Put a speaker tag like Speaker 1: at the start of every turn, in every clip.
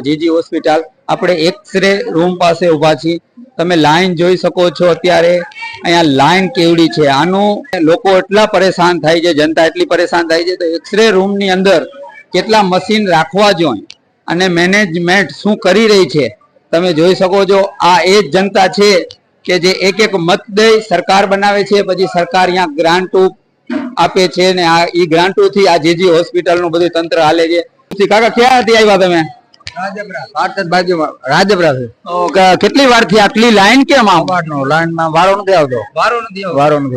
Speaker 1: જીજી hospital આપણે x ray room પાસે ઊભા છીએ। તમે લાઈન જોઈ શકો છો અત્યારે અહીંયા લાઈન કેવડી છે। આનું લોકો એટલા પરેશાન થાય છે, જનતા એટલી પરેશાન થાય છે તો એક્સરે રૂમ ની અંદર કેટલા મશીન રાખવા જોઈએ અને મેનેજમેન્ટ શું કરી રહી છે તમે જોઈ શકો છો। આ એ જ જનતા છે કે જે એક એક મત દઈ સરકાર બનાવે છે, પછી સરકાર અહીંયા ગ્રાન્ટો આપે છે ને આ ઈ ગ્રાન્ટો થી આ જીજી હોસ્પિટલ નું બધું તંત્ર હાલે છે। કાકા ક્યાંથી આવ્યા તમે? રાજપરા કેટલી વાર થી આટલી લાઈન કેમ
Speaker 2: લાઈન માં વારો નથી આવતો? વારો નથી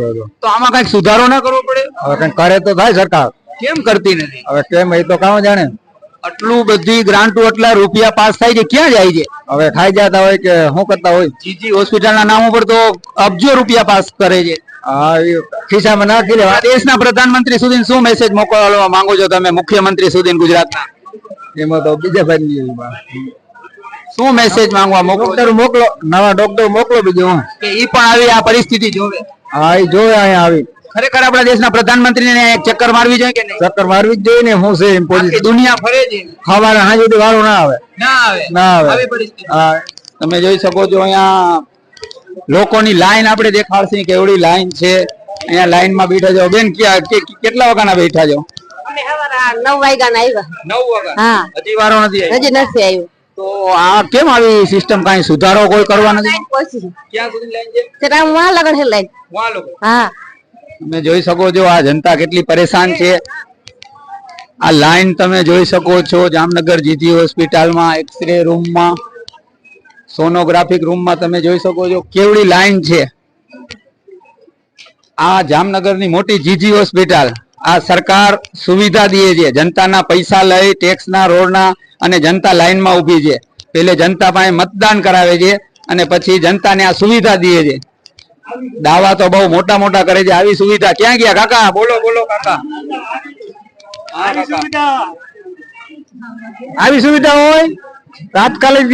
Speaker 2: આવતો
Speaker 1: તો આમાં કઈક સુધારો ના કરવો પડે?
Speaker 2: હવે કઈ કરે તો થાય સરકાર,
Speaker 1: કેમ કરતી નથી?
Speaker 2: હવે કેમ એ તો કામ જાણે।
Speaker 1: આટલું બધી ગ્રાન્ટો એટલા રૂપિયા પાસ થાય છે, ક્યાં જાય છે?
Speaker 2: હવે ખાઈ જતા હોય કે શું કરતા હોય?
Speaker 1: જીજી હોસ્પિટલ ના નામ ઉપર તો અબજો રૂપિયા પાસ કરે છે।
Speaker 2: ખિસ્સામાં નાખી લેવા।
Speaker 1: દેશના પ્રધાનમંત્રી સુધી શું મેસેજ મોકલવા માંગો છો તમે, મુખ્યમંત્રી સુધી ગુજરાતના?
Speaker 2: એમાં તો બીજા ભાઈ
Speaker 1: શું મેસેજ માંગવા
Speaker 2: મોકલો, નવા ડોક્ટર મોકલો, બીજું
Speaker 1: કે ઈ પણ આવી આ પરિસ્થિતિ જોવે?
Speaker 2: હા એ જોવે અહીંયા આવી।
Speaker 1: ખરેખર આપણા દેશના પ્રધાનમંત્રીને એક ચક્કર મારવી જોઈએ કે નહીં?
Speaker 2: ચક્કર મારવી જ જોઈએ ને। શું છે એમ પોઝિશન?
Speaker 1: દુનિયા ફરે છે,
Speaker 2: ખાવાના હાજુ વાળો ના આવે, ના આવે।
Speaker 1: આવી પરિસ્થિતિ તમે જોઈ શકો છો। અહીંયા લોકોની લાઈન આપણે દેખાડશે કેવડી લાઈન છે। અહીંયા લાઈન માં બેઠા છો બેન, કેટલા વાગ્યાના બેઠા છો?
Speaker 3: 9 વાગ્યાના આવ્યા।
Speaker 1: 9 વાગ્યા?
Speaker 3: હા,
Speaker 1: હજી વારો નથી આવ્યો?
Speaker 3: હજી નથી આવ્યો।
Speaker 1: તો આ કેમ આવી સિસ્ટમ, કાઈ સુધારો કોઈ કરવા નથી?
Speaker 3: ક્યાં સુધી લાઈન છે? તેરા વહાં લગન છે લાઈન,
Speaker 1: વહાં લગન।
Speaker 3: હા,
Speaker 1: તમે જોઈ શકો છો આ જનતા કેટલી પરેશાન છે। આ લાઈન તમે જોઈ શકો છો જામનગર જીજી હોસ્પિટલમાં એક્સરે રૂમમાં, સોનોગ્રાફિક રૂમમાં તમે જોઈ શકો છો કેવડી લાઈન છે। આ જામનગરની મોટી જીજી હોસ્પિટલ, આ સરકાર સુવિધા દે છે, જનતાના પૈસા લઈ ટેક્સના રોડના, અને જનતા લાઈનમાં ઊભી છે। પેલે જનતા પાસે મતદાન કરાવે છે અને પછી જનતાને આ સુવિધા દે છે। દાવા તો બહુ મોટા મોટા કરે છે। આવી સુવિધા ક્યાં ગયા કાકા? બોલો બોલો કાકા।
Speaker 2: આવી સુવિધા હોય તાત્કાલિક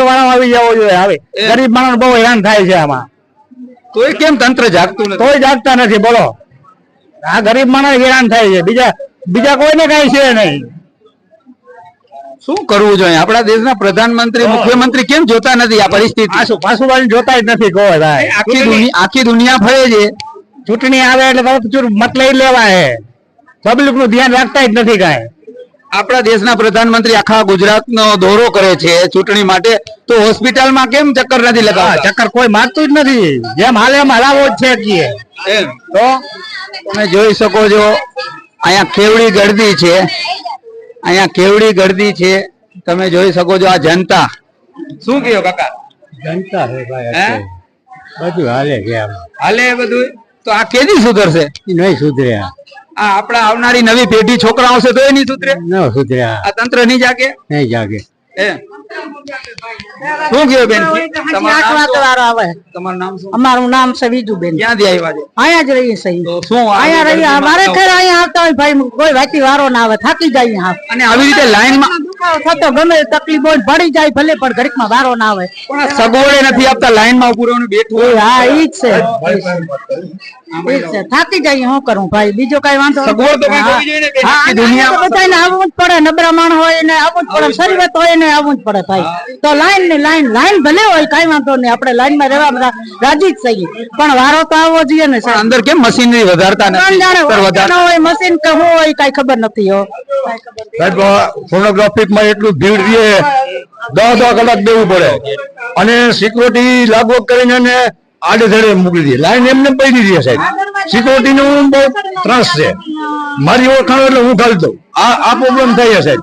Speaker 2: વાળા આવી જવો જોઈએ। આવે ગરીબ માણસ બહુ હેરાન થાય છે આમાં,
Speaker 1: તોય કેમ તંત્ર જાગતું નથી?
Speaker 2: તોય જાગતા નથી બોલો। આ ગરીબ માણસ હેરાન થાય છે, બીજા કોઈને કઈ છે નહીં।
Speaker 1: શું કરવું જોઈએ? આપણા દેશના પ્રધાનમંત્રી મુખ્યમંત્રી કેમ જોતા નથી આ પરિસ્થિતિ?
Speaker 2: પાછું જોતા જ નથી કોઈ ભાઈ।
Speaker 1: આખી દુનિયા ફરે છે,
Speaker 2: ચૂંટણી આવે એટલે મત લઈ લેવા હે, પબ્લિક નું ધ્યાન રાખતા જ નથી કઈ।
Speaker 1: આપણા દેશના પ્રધાનમંત્રી આખા ગુજરાતનો દોરો કરે છે ચૂંટણી માટે, તો હોસ્પિટલમાં કેમ ચક્કર નથી લગાવતા?
Speaker 2: ચક્કર કોઈ મારતું જ નથી, જેમ હાલે એમ હલાવો જ છે।
Speaker 1: તો તમે જોઈ શકો છો અહીંયા કેવડી ગર્દી છે, અહીંયા કેવડી ગર્દી છે તમે જોઈ શકો છો। આ જનતા શું કહ્યો કાકા?
Speaker 2: જનતા હે ભાઈ, બધું હાલે છે,
Speaker 1: હાલે બધું। તો આ કેદી સુધરશે?
Speaker 2: નહીં સુધરે।
Speaker 1: આ આપણા આવનારી નવી પેઢી છોકરાઓ છે તો એ નહીં સુધરે?
Speaker 2: ન સુધરે।
Speaker 1: આ તંત્ર નહીં જાગે?
Speaker 2: નહીં જાગે।
Speaker 1: શું કહ્યું બેન?
Speaker 3: તમારું નામ શું? અમારું નામ છે વિજુબેન।
Speaker 1: ક્યાંથી આવ્યા છે?
Speaker 3: અહીંયા જ રહીએ છીએ।
Speaker 1: તો શું
Speaker 3: અહીંયા રહીએ, અમારે ઘરે અહીંયા આવતા હોય ભાઈ, કોઈ વાતી વારો ના આવે, થાકી જાય।
Speaker 1: અને આવી રીતે લાઈનમાં
Speaker 3: દુખાવો થતો ગમે તકલીફ હોય પડી જાય ભલે, પણ ઘડીકમાં વારો ના આવે।
Speaker 1: સગવડે નથી આપતા, લાઈનમાં ઉભું રહેવાનું બેઠું હોય।
Speaker 3: હા ઈ જ છે, થાકી જાય। શું કરું ભાઈ, બીજો કઈ વાંધો?
Speaker 1: સગવડ તો કઈ હોવી જોઈએ ને કે આખી દુનિયા
Speaker 3: બધાને આવવું જ પડે, નબળા માણસ હોય એને આવવું જ પડે, શરીરત હોય એને આવવું જ પડે ભાઈ। તો લાઈન ને લાઈન ભલે હોય કઈ વાંધો નહીં, આપણે લાઈન માં રહેવા રાજી જ છીએ, પણ વારો તો આવવો જોઈએ ને।
Speaker 1: અંદર કેમ મશીનરી વધારતા નથી?
Speaker 3: હોય મશીન કે શું હોય કઈ ખબર નથી હો।
Speaker 2: સોનોગ્રાફિક માં એટલું ભીડ રહે, 10 કલાક દેવું પડે, અને સિક્યુરિટી લાગુ કરીને આડેધડે મોકલી દે। લાઈન એમને પડી રહી સાહેબ, સિક્યુરિટી નું બહુ ત્રાસ છે। મારી ઓળખાણ એટલે હું ખાલી દઉં, આ પ્રોબ્લેમ થાય છે સાહેબ।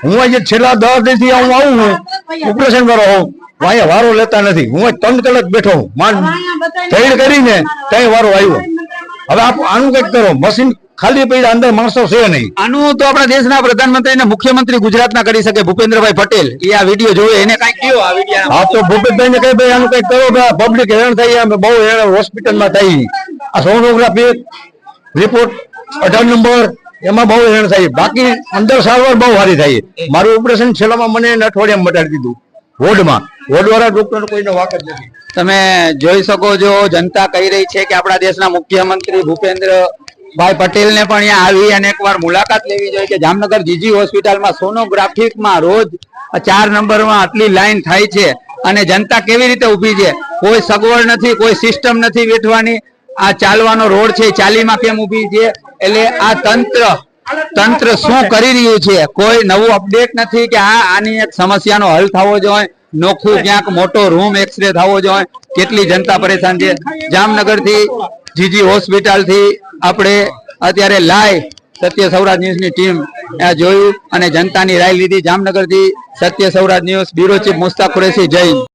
Speaker 2: હું આજે છેલ્લા 10 દિવસથી હું આવું છું ઓપરેશન કરો હોઉં, અહીંયા વારો લેતા નથી। હું 3 કલાક બેઠો હું, ટ્રેડ કરીને કઈ વારો આવ્યો। હવે આનું કઈક કરો, મશીન ખાલી પડ્યા, અંદર માણસો છે નહીં।
Speaker 1: આનું તો આપણા દેશના પ્રધાનમંત્રી અને મુખ્યમંત્રી ગુજરાતના કરી શકે, ભૂપેન્દ્રભાઈ પટેલ। એ આ વિડીયો જોવે, એને કઈ કયો આ વિડીયો?
Speaker 2: હા તો ભૂપેન્દ્રભાઈ ને કઈ ભાઈ આનું કઈક કરો, પબ્લિક હેરાન થાય, બહુ હેરાન હોસ્પિટલમાં થાય। આ સોનોગ્રાફી રિપોર્ટ 18 નંબર એમાં બહુ હેરાન થાય, બાકી અંદર સારવાર બહુ સારી થાય। મારું ઓપરેશન છેલ્લામાં મને અઠવાડિયામાં મટાડી દીધું વોર્ડમાં। વોર્ડ વાળા ડોક્ટર કોઈનો વાક જ નથી।
Speaker 1: તમે જોઈ શકો છો જનતા કહી રહી છે કે આપણા દેશના મુખ્યમંત્રી ભૂપેન્દ્ર ભાઈ પટેલ ને પણ અહીંયા આવી અને એકવાર મુલાકાત લેવી જોઈએ કે જામનગર જીજી હોસ્પિટલમાં સોનોગ્રાફીમાં રોજ 4 નંબરમાં આટલી લાઈન થાય છે અને જનતા કેવી રીતે ઊભી છે, કોઈ સગવડ નથી, કોઈ સિસ્ટમ નથી બેઠવાની, આ ચાલવાનો રોડ છે ચાલીમાં કેમ ઊભી છે? એટલે આ તંત્ર શું કરી રહ્યું છે? કોઈ નવું અપડેટ નથી કે આની એક સમસ્યાનો હલ થવો જોઈએ, નોખું ક્યાંક મોટો રૂમ એક્સરે થવો જોઈએ. કેટલી જનતા પરેશાન છે. જામનગર થી જીજી હોસ્પિટલ થી આપણે અત્યારે લાઈવ સત્ય સૌરાષ્ટ્ર ન્યૂઝની ટીમ જોયું અને જનતાની રાય લીધી. જામનગર થી Satya Saurashtra news bureau chief Mustak Qureshi, જય હિન્દ.